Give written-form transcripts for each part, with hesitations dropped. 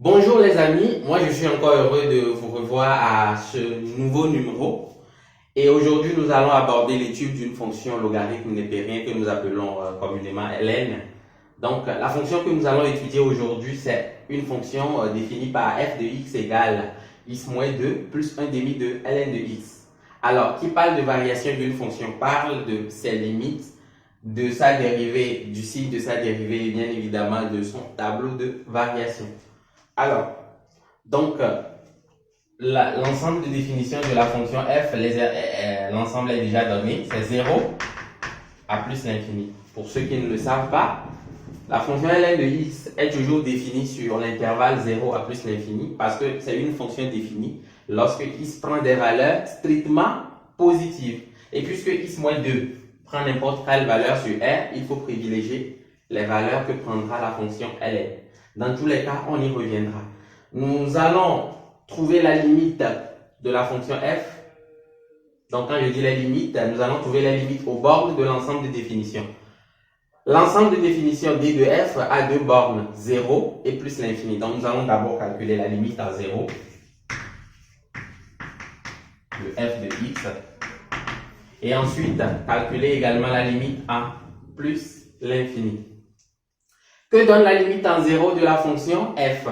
Bonjour les amis, moi je suis encore heureux de vous revoir à ce nouveau numéro et aujourd'hui nous allons aborder l'étude d'une fonction logarithme népérien que nous appelons communément ln. Donc la fonction que nous allons étudier aujourd'hui c'est une fonction définie par f de x égale x moins 2 plus 1 demi de ln de x. Alors qui parle de variation d'une fonction parle de ses limites, de sa dérivée, du signe de sa dérivée et bien évidemment de son tableau de variation. Alors, donc, l'ensemble de définition de la fonction f, l'ensemble est déjà donné, c'est 0 à plus l'infini. Pour ceux qui ne le savent pas, la fonction ln de x est toujours définie sur l'intervalle 0 à plus l'infini parce que c'est une fonction définie lorsque x prend des valeurs strictement positives. Et puisque x moins 2 prend n'importe quelle valeur sur R, il faut privilégier les valeurs que prendra la fonction ln. Dans tous les cas, on y reviendra. Nous allons trouver la limite de la fonction f. Donc, quand je dis les limites, nous allons trouver les limites aux bornes de l'ensemble de définitions. L'ensemble de définitions d de f a deux bornes, 0 et plus l'infini. Donc, nous allons d'abord calculer la limite à 0 de f de x. Et ensuite, calculer également la limite à plus l'infini. Que donne la limite en 0 de la fonction f?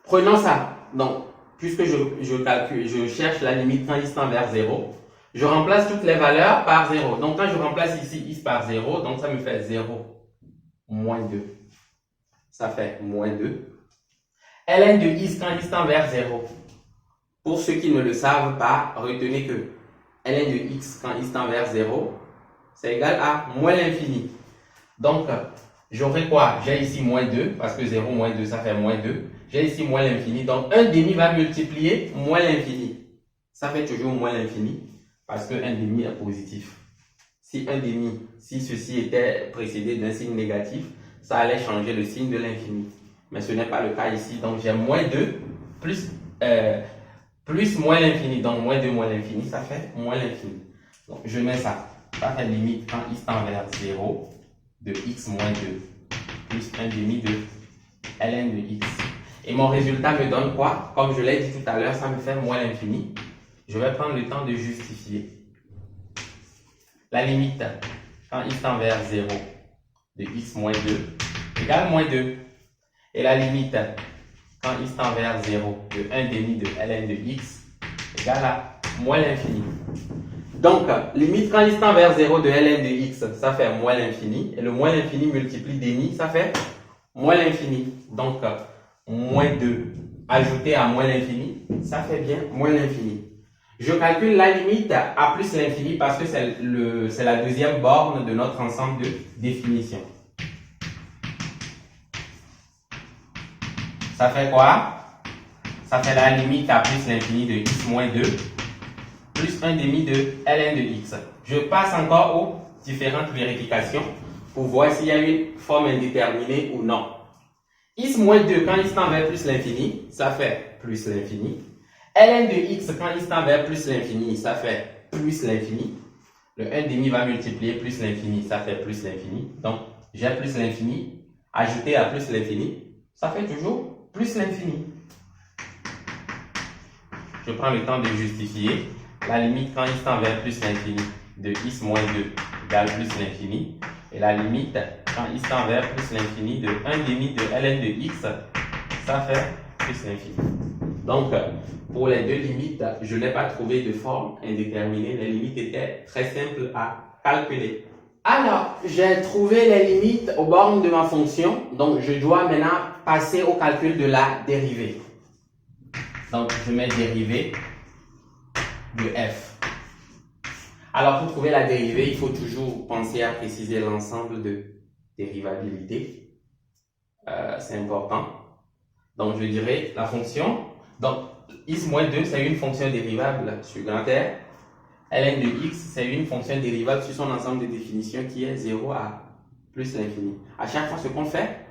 Prenons ça. Donc, puisque je cherche la limite quand x tend vers 0, je remplace toutes les valeurs par 0. Donc, quand je remplace ici x par 0, donc ça me fait 0 moins 2. Ça fait moins 2. ln de x quand x tend vers 0. Pour ceux qui ne le savent pas, retenez que ln de x quand x tend vers 0, c'est égal à moins l'infini. Donc, j'aurai quoi? J'ai ici moins 2, parce que 0 moins 2, ça fait moins 2. J'ai ici moins l'infini, donc 1 demi va multiplier moins l'infini. Ça fait toujours moins l'infini, parce que 1 demi est positif. Si 1 demi, si ceci était précédé d'un signe négatif, ça allait changer le signe de l'infini. Mais ce n'est pas le cas ici, donc j'ai moins 2 plus moins l'infini, donc moins 2 moins l'infini, ça fait moins l'infini. Donc je mets ça, ça fait limite quand x tend vers 0 de x moins 2 plus 1 demi de ln de x. Et mon résultat me donne quoi? Comme je l'ai dit tout à l'heure, ça me fait moins l'infini. Je vais prendre le temps de justifier. La limite, quand x tend vers 0 de x moins 2 égale moins 2. Et la limite, quand x tend vers 0 de 1 demi de ln de x égale à moins l'infini. Donc, limite quand x tend vers 0 de ln de x, ça fait moins l'infini. Et le moins l'infini multiplie demi, ça fait moins l'infini. Donc, moins 2 ajouté à moins l'infini, ça fait bien moins l'infini. Je calcule la limite à plus l'infini parce que c'est la deuxième borne de notre ensemble de définitions. Ça fait quoi? Ça fait la limite à plus l'infini de x moins 2 plus 1 demi de ln de x. Je passe encore aux différentes vérifications pour voir s'il y a une forme indéterminée ou non. X moins 2 quand x tend vers plus l'infini, ça fait plus l'infini. ln de x quand x tend vers plus l'infini, ça fait plus l'infini. Le 1 demi va multiplier plus l'infini, ça fait plus l'infini. Donc, j'ai plus l'infini, ajouté à plus l'infini, ça fait toujours plus l'infini. Je prends le temps de justifier. La limite quand x tend vers plus l'infini de x moins 2 égale plus l'infini. Et la limite quand x tend vers plus l'infini de 1 demi de ln de x, ça fait plus l'infini. Donc, pour les deux limites, je n'ai pas trouvé de forme indéterminée. Les limites étaient très simples à calculer. Alors, j'ai trouvé les limites aux bornes de ma fonction. Donc, je dois maintenant passer au calcul de la dérivée. Donc, je mets dérivée de f. Alors, pour trouver la dérivée, il faut toujours penser à préciser l'ensemble de dérivabilité. C'est important. Donc, je dirais la fonction. Donc, x moins 2, c'est une fonction dérivable sur grand R. ln de x, c'est une fonction dérivable sur son ensemble de définitions qui est 0 à plus l'infini. À chaque fois, ce qu'on fait,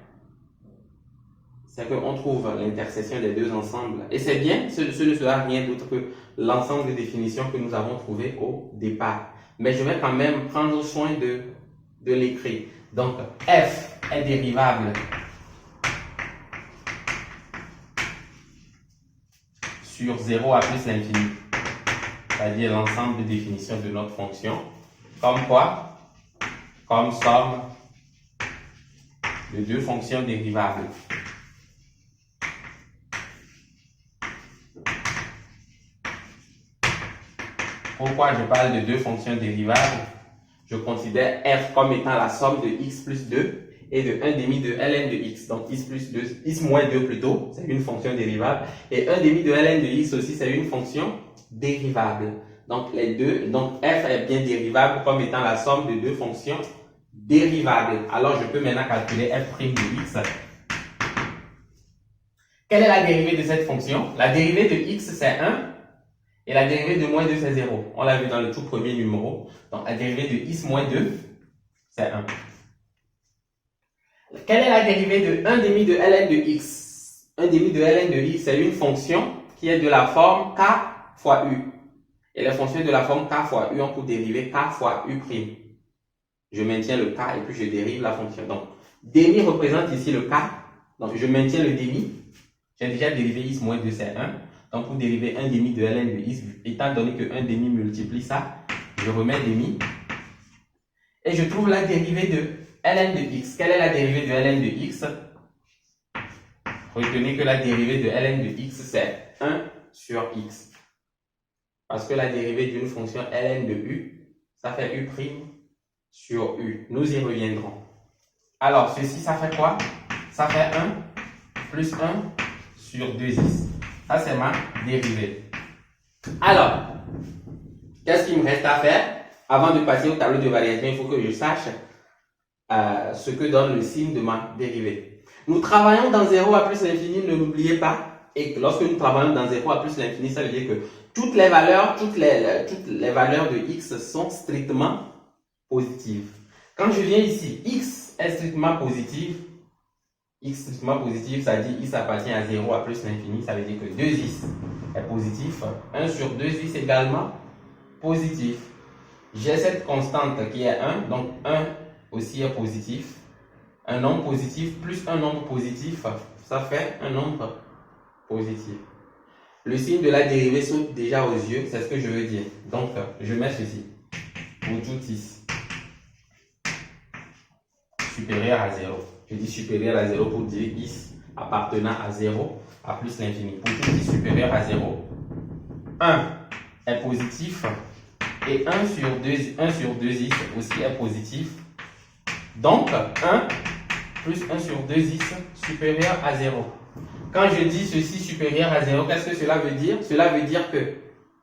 c'est qu'on trouve l'intersection des deux ensembles. Et c'est bien, ce ne sera rien d'autre que l'ensemble de définitions que nous avons trouvé au départ. Mais je vais quand même prendre soin de l'écrire. Donc, f est dérivable sur 0 à plus l'infini. C'est-à-dire l'ensemble de définitions de notre fonction. Comme quoi? Comme somme de deux fonctions dérivables. Pourquoi je parle de deux fonctions dérivables? Je considère f comme étant la somme de x plus 2 et de 1 demi de ln de x. Donc x plus 2, x moins 2 plutôt, c'est une fonction dérivable. Et 1 demi de ln de x aussi, c'est une fonction dérivable. Donc les deux, donc f est bien dérivable comme étant la somme de deux fonctions dérivables. Alors je peux maintenant calculer f' de x. Quelle est la dérivée de cette fonction? La dérivée de x c'est 1 et la dérivée de moins 2 c'est 0. On l'a vu dans le tout premier numéro. Donc la dérivée de x moins 2 c'est 1. Quelle est la dérivée de 1 demi de ln de x? 1 demi de ln de x c'est une fonction qui est de la forme k fois u. Et les fonctions de la forme k fois u ont pour dériver k fois u'. Je maintiens le k et puis je dérive la fonction. Donc, demi représente ici le k. Donc, je maintiens le demi. J'ai déjà dérivé x moins 2, c'est 1. Donc, pour dériver 1 demi de ln de x, étant donné que 1 demi multiplie ça, je remets demi. Et je trouve la dérivée de ln de x. Quelle est la dérivée de ln de x? Retenez que la dérivée de ln de x, c'est 1 sur x. Parce que la dérivée d'une fonction ln de u, ça fait u' sur u. Nous y reviendrons. Alors, ceci, ça fait quoi? Ça fait 1 plus 1 sur 2x. Ça, c'est ma dérivée. Alors, qu'est-ce qu'il me reste à faire? Avant de passer au tableau de variation, il faut que je sache ce que donne le signe de ma dérivée. Nous travaillons dans 0 à plus l'infini, ne l'oubliez pas. Et que lorsque nous travaillons dans 0 à plus l'infini, ça veut dire que toutes les valeurs de x sont strictement positives. Quand je viens ici, x est strictement positive. X strictement positif, ça dit x appartient à 0 à plus l'infini. Ça veut dire que 2x est positif. 1 sur 2x également positif. J'ai cette constante qui est 1. Donc 1 aussi est positif. Un nombre positif plus un nombre positif, ça fait un nombre positif. Le signe de la dérivée saute déjà aux yeux, c'est ce que je veux dire. Donc, je mets ceci. Pour tout x supérieur à 0. Je dis supérieur à 0 pour dire x appartenant à 0 à plus l'infini. Pour tout x supérieur à 0, 1 est positif et 1 sur 2x aussi est positif. Donc, 1 plus 1 sur 2x supérieur à 0. Quand je dis ceci supérieur à 0, qu'est-ce que cela veut dire? Cela veut dire que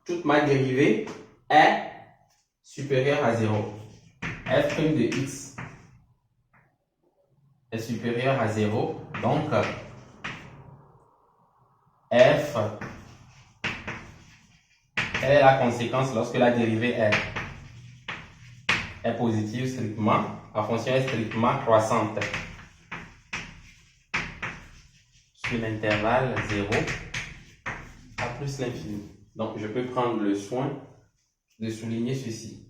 toute ma dérivée est supérieure à 0. f' de x est supérieur à 0. Donc, f, quelle est la conséquence lorsque la dérivée est positive strictement? La fonction est strictement croissante. Sur l'intervalle 0 à plus l'infini. Donc, je peux prendre le soin de souligner ceci.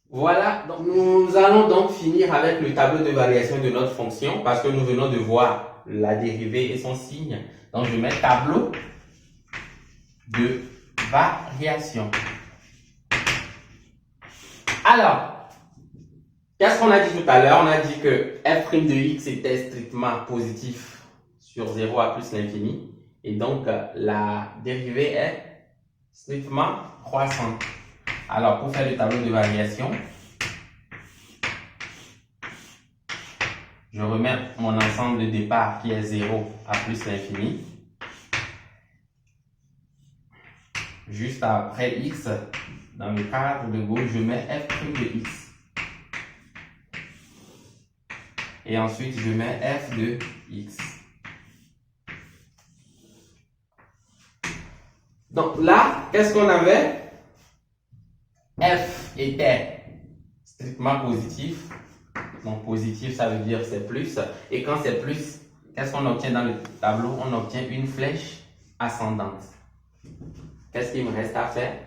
Voilà, donc nous allons donc finir avec le tableau de variation de notre fonction parce que nous venons de voir la dérivée et son signe. Donc, je mets tableau de variation. Alors, qu'est-ce qu'on a dit tout à l'heure? On a dit que f' de x était strictement positif sur 0 à plus l'infini. Et donc, la dérivée est strictement croissante. Alors, pour faire le tableau de variation, je remets mon ensemble de départ qui est 0 à plus l'infini. Juste après x, dans le cadre de gauche, je mets f' de x. Et ensuite, je mets f de x. Donc là, qu'est-ce qu'on avait? F était strictement positif. Donc positif, ça veut dire c'est plus. Et quand c'est plus, qu'est-ce qu'on obtient dans le tableau? On obtient une flèche ascendante. Qu'est-ce qu'il me reste à faire?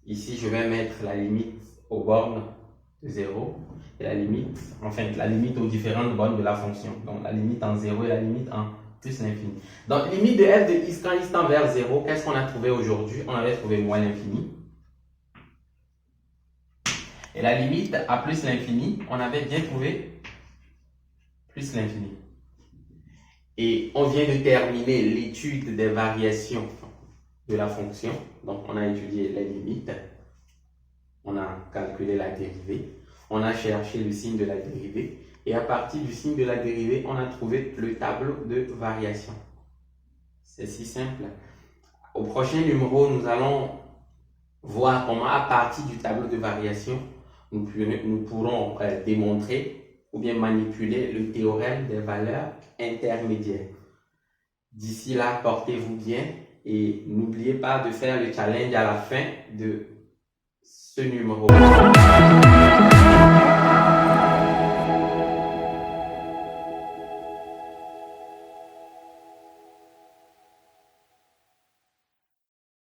Ici, je vais mettre la limite aux bornes de 0 et la limite, enfin la limite aux différentes bornes de la fonction. Donc la limite en 0 et la limite en plus l'infini. Donc limite de f de x quand x tend vers 0, qu'est-ce qu'on a trouvé aujourd'hui? On avait trouvé moins l'infini. Et la limite à plus l'infini, on avait bien trouvé plus l'infini. Et on vient de terminer l'étude des variations de la fonction. Donc on a étudié les limites, on a calculé la dérivée, on a cherché le signe de la dérivée. Et à partir du signe de la dérivée, on a trouvé le tableau de variation. C'est si simple. Au prochain numéro, nous allons voir comment, à partir du tableau de variation, nous pourrons démontrer ou bien manipuler le théorème des valeurs intermédiaires. D'ici là, portez-vous bien et n'oubliez pas de faire le challenge à la fin de ce numéro.